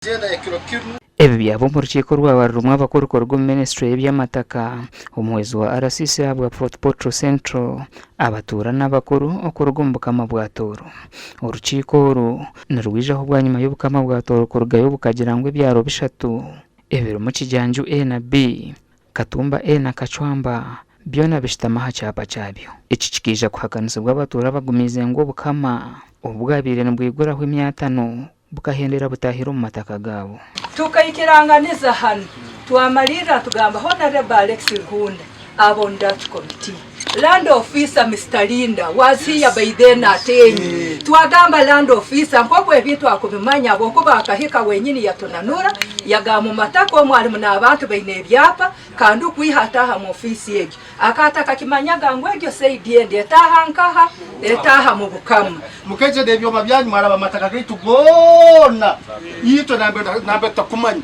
Ebi byabo mu rukiko rw'abarumwa abakuru ku Ministry y'Amataka omwezi wa RCC abwa Fort Portal Central abatura n'abakuru okurugumbuka bwa Toro. Urukiko ru nirwijaho bwa nyuma y'ubukama bwa Toro kurugayo bukagira ngo ibyaro bishatu ebiro mu kijanju A na B Katumba A na Kachwamba byona bishitamaha cyapa cyabyo. Iki kikija kuhakanisibwa abatura bagumize ngo bukama ubwabire nubwiguraho imyatano bukahendera butahira mu mataka gabo. Tukayikiranganiza hano tuamalira tugamba Honorable Alex Nkunda abon that committee. Land officer Mr. Linda was here by then atenyi. Tuagamba land officer nkoko ebintu akubimanya boko bakahika wenyini yatonanura yagamu matako mwalimu n'abantu baine ebyapa kandi kwihataha mu office yejo akataka kimanyaga ngwegyo saidi ndi etaha nkaha etaha mu bukamu mukeje devyo mabyanyu maraba mataka kitu gona yito nambe takumanya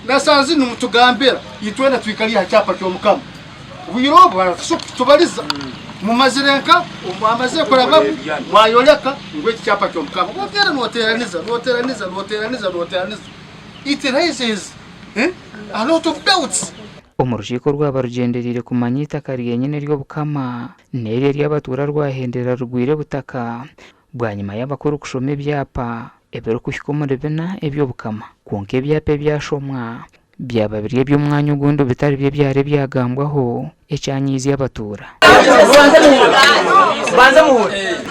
nasanzi numutugambira yitwena twikaliya cyapa cyo mukamu ubirobo tubaliza mu mazirenka umamaze kuraba mwayoleka ngwe cyapa cyo mukamu bogera noteraniza it raises a lot of doubts. Umurukiko rw'abarugenderire kumanyita kariye nyine ryo bukama nere ry'abatura rwahendera rugwire butaka bwa nyuma y'abakuru kushoma ibyapa ebero kushikomorebena ebyo bukama konke ibyapa byashomwa byababiriye by'umwanya ugundo bitari bye byare byagambwaho ecyanyizi y'abatura.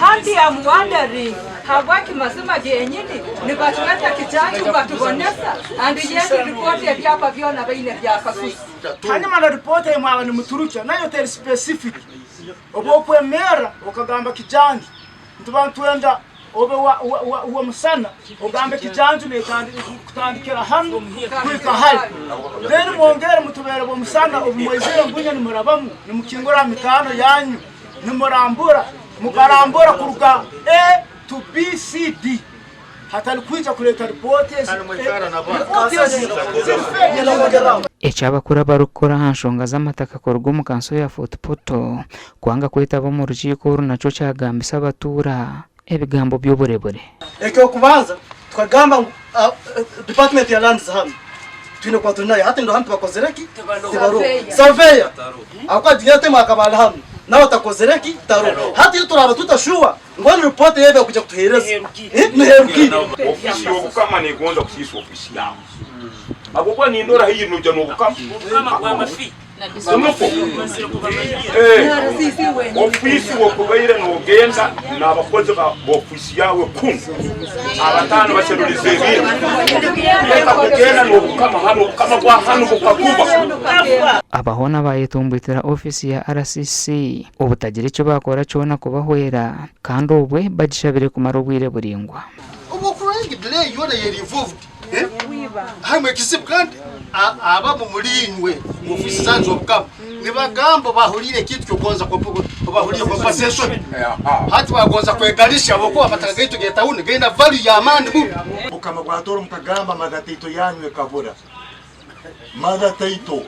Handi am wondering habaki mazima genyini ni batwata kijanju batubonesa andi yendi report ebyapa byona baine byakasusi hanyuma na report y'amaba ni muturuka nayo teri specific obokwe mera okagamba kijanju ntubantwenda obe wa musana ogambe kijanju kutandikira hano kwika hali then mwongere mutubere bo musana obumwezero mbunya ni murabamu ni mukingura mitano yanyu ni murambura mukarambura kuruka A to B C D hatali kwija kuleta report Echabakura barukora hanshonga z'amataka korwa mu kanso ya Fort Portal kwanga kwitaba mu rukiko runaco cyagambisa abatura ebigambo by'uburebure. Eko kubanza twagamba department ya lands hano twine kwa tunaye hati ndo hantu bakozereki tibaro surveyor akwa digate makabala hano nawe takozereki taro hati turaba tutashuwa ngoni report yebe kuja kutuhereza niheruki ofisi y'obukama negonza kusisa ofisi yawe abokwa nindora hiyi nuja n'obukama kwa mafi ofisi wokubaire n'ogenda n'abakozi ba ofisi yawe kumi abatano baserulize ebintu kugenda n'obukama hano obukama bwa hano bukakuba abahona bayetumbitira ofisi ya RCC ubutagira icyo bakora cyona kubahwera kandi ubwe bagishabire kumara ubwire buringwa Ubukurangi delay yona yeri involved hamwe kisibukandi aba mu mulinwe mu ofisi zanzo obukama nibagambo bahurire kitu cyo gonza ko bahuriye ko passation hati bagonza kwegalisha boko amataka gitu geta une genda value ya amandi bukama bwa Toro mukagamba magatito yanyu ekabura magatito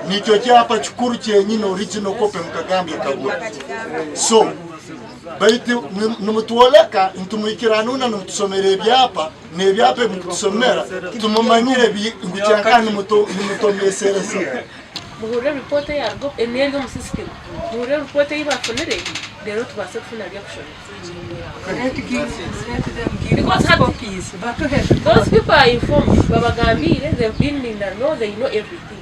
nicyo cyapa cyukuru cyenyine original copy mukagamba ekabura so baiti numutuoleka ntumwikiranuna numusomere ibyapa nebyapa mutusomera tumumanyire ngukyankana numutomyeserese muhure report yarwo enendo musisike muhure report yibafonere rero tubase kufuna reaction those people are informed babagambire they've been in the know they know everything.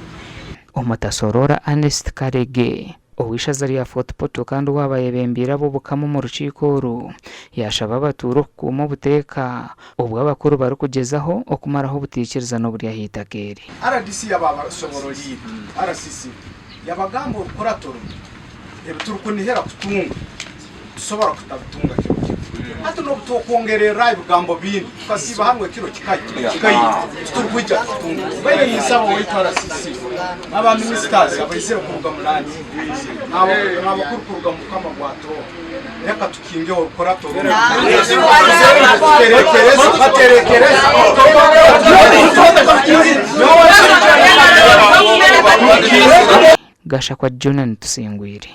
Omutasorora Ernest Karege owishaza ya Fort Portal kandi wabayebembira bo bukamo mu rukiko ru yashaba abaturo kuma buteka ubwo abakuru bari kugezaho okumaraho butikiriza no buri yahitakeri RDC yababa soborori RCC yabagambo kuratoro ebituruko nihera kutunga tusobora kutabutunga hatu no butokongerera ibigambo bindi tukasiba hamwe kiro kikayi tuturwija bene nisabo witwa RCC aba ministers abayizera kuruga mulani nabo kuruga mukama bwato reka tukinge kuratoro gasha kwa Jonan Tusingwire.